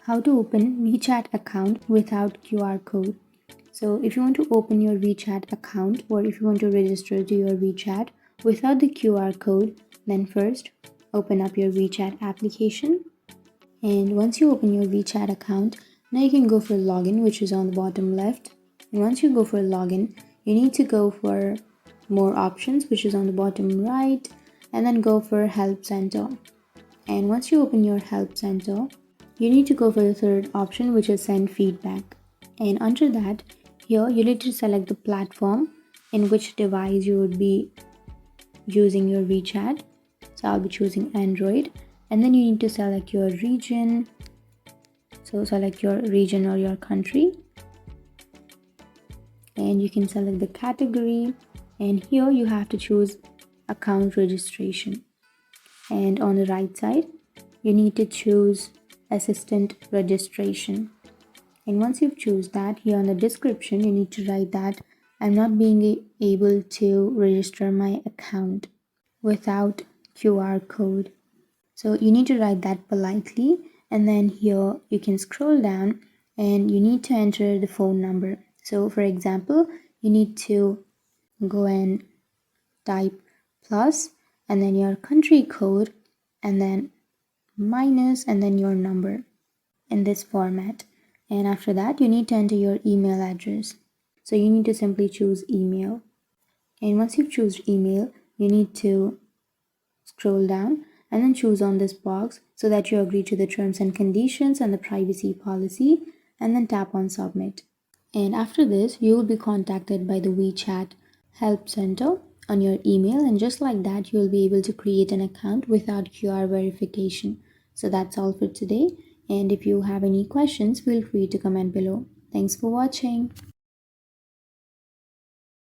How to open WeChat account without QR code. So if you want to open your WeChat account or if you want to register to your WeChat without the QR code, then first open up your WeChat application. And once you open your WeChat account, now you can go for login, which is on the bottom left. And once you go for login, you need to go for more options, which is on the bottom right, and then go for help center. And once you open your help center, you need to go for the third option, which is send feedback. And under that, here you need to select the platform in which device you would be using your WeChat. So I'll be choosing Android, and then you need to select your region. So select your region or your country, and you can select the category, and here you have to choose account registration. And on the right side, you need to choose assistant registration. And once you've chosen that, here on the description you need to write that I'm not being able to register my account without QR code. So you need to write that politely, and then here you can scroll down and you need to enter the phone number. So for example, you need to go and type plus and then your country code and then minus and then your number in this format. And after that, you need to enter your email address. So you need to simply choose email. And once you've chosen email, you need to scroll down and then choose on this box so that you agree to the terms and conditions and the privacy policy, and then tap on submit. And after this, you will be contacted by the WeChat help center on your email, and just like that, you will be able to create an account without QR verification. So that's all for today. And if you have any questions, feel free to comment below. Thanks for watching.